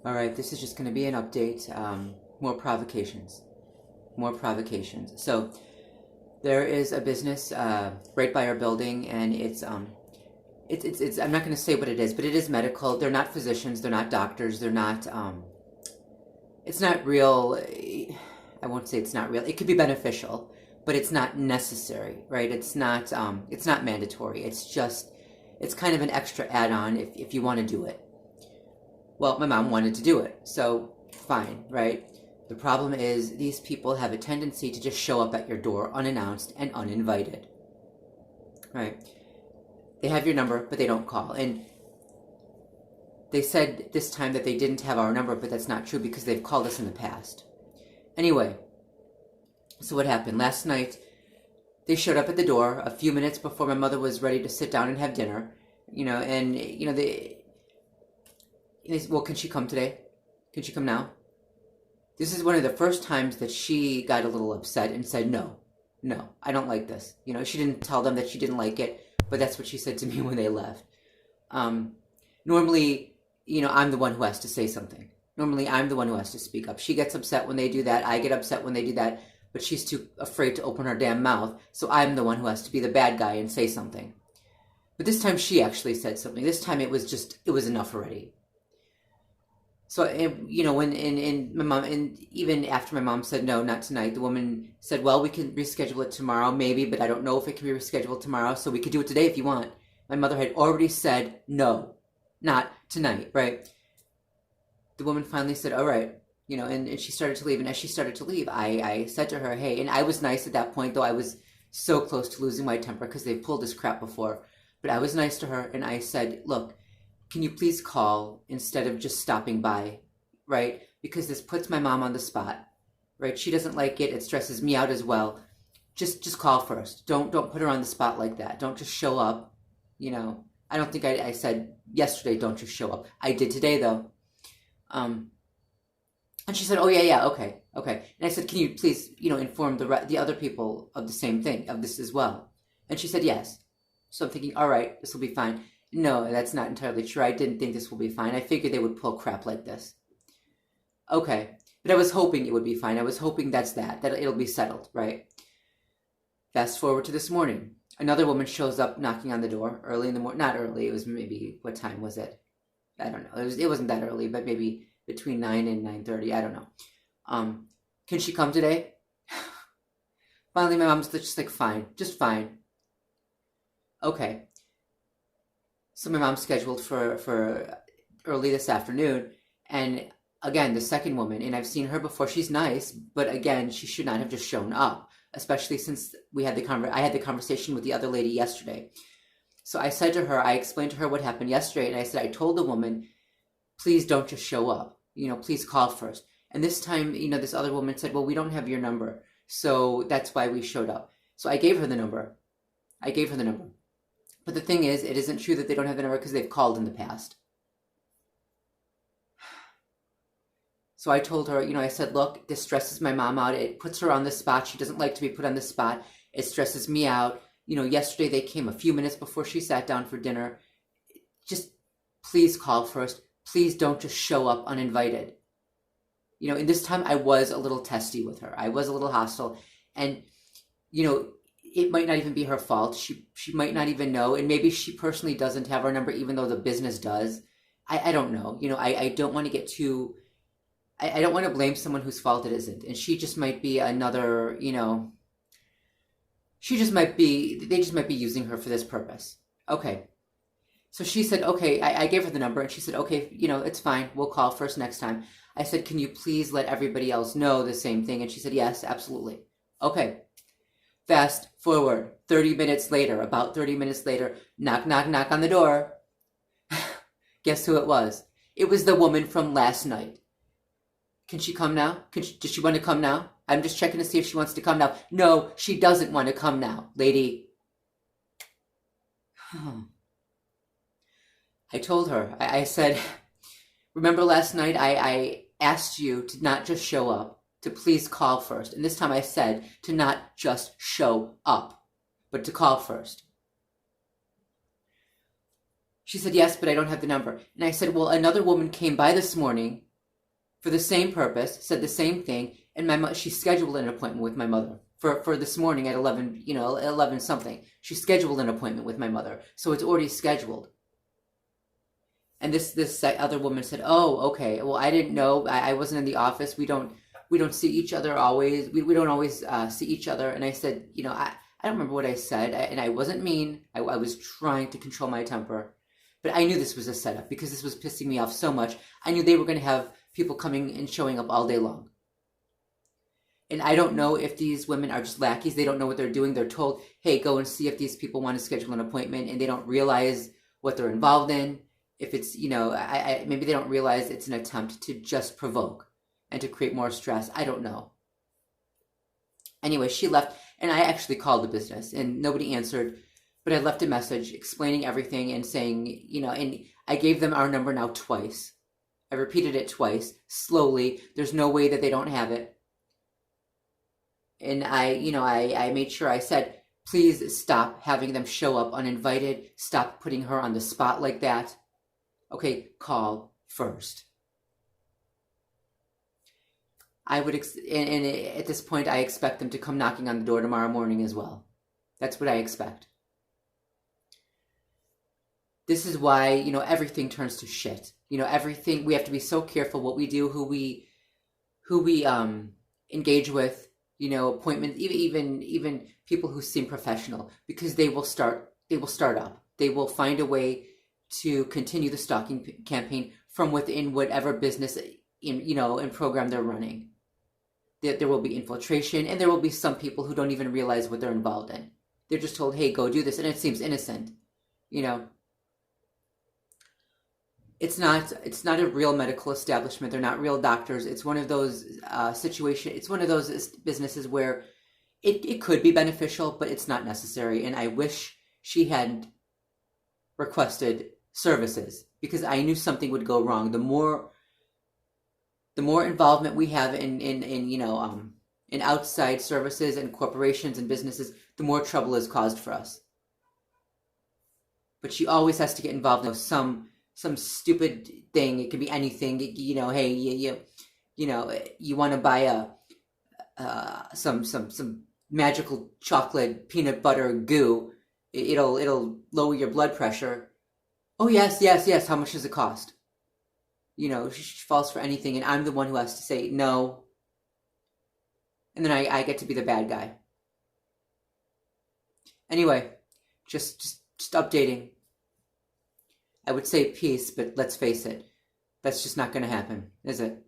All right, this is just going to be an update. More provocations. More provocations. So there is a business right by our building, and it's I'm not going to say what it is, but it is medical. They're not physicians. They're not doctors. They're not. It's not real. I won't say it's not real. It could be beneficial, but it's not necessary, right? It's not. It's not mandatory. It's just. It's kind of an extra add-on if you want to do it. Well, my mom wanted to do it, so fine, right? The problem is these people have a tendency to just show up at your door unannounced and uninvited, right? They have your number, but they don't call. And they said this time that they didn't have our number, but that's not true because they've called us in the past. Anyway, so what happened? Last night, they showed up at the door a few minutes before my mother was ready to sit down and have dinner, they said, well, can she come today? Can she come now? This is one of the first times that she got a little upset and said, no, I don't like this. She didn't tell them that she didn't like it, but that's what she said to me when they left. Normally, I'm the one who has to say something. Normally, I'm the one who has to speak up. She gets upset when they do that. I get upset when they do that, but she's too afraid to open her damn mouth, so I'm the one who has to be the bad guy and say something. But this time she actually said something. This time it was enough already. So, when my mom, and even after my mom said, no, not tonight, the woman said, well, we can reschedule it tomorrow, maybe, but I don't know if it can be rescheduled tomorrow, so we could do it today if you want. My mother had already said, no, not tonight, right? The woman finally said, all right, and she started to leave, and as she started to leave, I said to her, hey, and I was nice at that point, though I was so close to losing my temper because they've pulled this crap before, but I was nice to her, and I said, look, can you please call instead of just stopping by, right? Because this puts my mom on the spot, right? She doesn't like it. It stresses me out as well. Just call first. Don't put her on the spot like that. Don't just show up. I don't think I said yesterday, don't just show up. I did today though. And she said, oh yeah, okay. And I said, can you please, inform the other people of the same thing, of this as well? And she said, yes. So I'm thinking, all right, this will be fine. No, that's not entirely true. I didn't think this will be fine. I figured they would pull crap like this. Okay, but I was hoping it would be fine. I was hoping that it'll be settled, right? Fast forward to this morning. Another woman shows up knocking on the door early in the morning. Not early, it was maybe, what time was it? I don't know. It wasn't that early, but maybe between 9 and 9:30. I don't know. Can she come today? Finally, my mom's just like, fine, just fine. Okay. So my mom's scheduled for early this afternoon, and again, the second woman, and I've seen her before, she's nice, but again, she should not have just shown up, especially since I had the conversation with the other lady yesterday. So I said to her, I explained to her what happened yesterday, and I said, I told the woman, please don't just show up, please call first. And this time, this other woman said, well, we don't have your number, so that's why we showed up. So I gave her the number. But the thing is, it isn't true that they don't have the number because they've called in the past. So I told her, I said, look, this stresses my mom out. It puts her on the spot. She doesn't like to be put on the spot. It stresses me out. Yesterday they came a few minutes before she sat down for dinner. Just please call first. Please don't just show up uninvited. And this time I was a little testy with her. I was a little hostile. And, it might not even be her fault. She might not even know. And maybe she personally doesn't have our number, even though the business does. I don't know. I don't want to get too... I don't want to blame someone whose fault it isn't. And she just might be another, they just might be using her for this purpose. Okay. So she said, okay, I gave her the number, and she said, okay, it's fine. We'll call first next time. I said, can you please let everybody else know the same thing? And she said, yes, absolutely. Okay. Fast forward, about 30 minutes later, knock, knock, knock on the door. Guess who it was? It was the woman from last night. Can she come now? Does she want to come now? I'm just checking to see if she wants to come now. No, she doesn't want to come now, lady. I told her, I said, remember last night I asked you to not just show up, to please call first. And this time I said to not just show up, but to call first. She said, yes, but I don't have the number. And I said, well, another woman came by this morning for the same purpose, said the same thing, and she scheduled an appointment with my mother for this morning at 11, 11 something. She scheduled an appointment with my mother, so it's already scheduled. And this other woman said, "Oh, okay. Well, I didn't know. I wasn't in the office. We don't see each other always. We don't always see each other." And I said, I don't remember what I said, and I wasn't mean. I was trying to control my temper, but I knew this was a setup because this was pissing me off so much. I knew they were going to have people coming and showing up all day long. And I don't know if these women are just lackeys. They don't know what they're doing. They're told, hey, go and see if these people want to schedule an appointment, and they don't realize what they're involved in. If it's, maybe they don't realize it's an attempt to just provoke and to create more stress. I don't know. Anyway, she left, and I actually called the business, and nobody answered. But I left a message explaining everything and saying, and I gave them our number now twice. I repeated it twice, slowly. There's no way that they don't have it. And I made sure I said, please stop having them show up uninvited. Stop putting her on the spot like that. Okay, call first. I would, and at this point, I expect them to come knocking on the door tomorrow morning as well. That's what I expect. This is why, everything turns to shit. Everything, we have to be so careful what we do, who we engage with, appointments, even people who seem professional, because they will start up. They will find a way to continue the stalking campaign from within whatever business and program they're running. There will be infiltration, and there will be some people who don't even realize what they're involved in. They're just told, hey, go do this, and it seems innocent. It's not a real medical establishment. They're not real doctors. It's one of those situations. It's one of those businesses where it could be beneficial, but it's not necessary. And I wish she hadn't requested services, because I knew something would go wrong. The more involvement we have in outside services and corporations and businesses, the more trouble is caused for us. But she always has to get involved in some stupid thing. It could be anything. Hey, you want to buy some magical chocolate peanut butter goo. It'll lower your blood pressure. Oh yes. How much does it cost? She falls for anything, and I'm the one who has to say no. And then I get to be the bad guy. Anyway, just updating. I would say peace, but let's face it, that's just not going to happen, is it?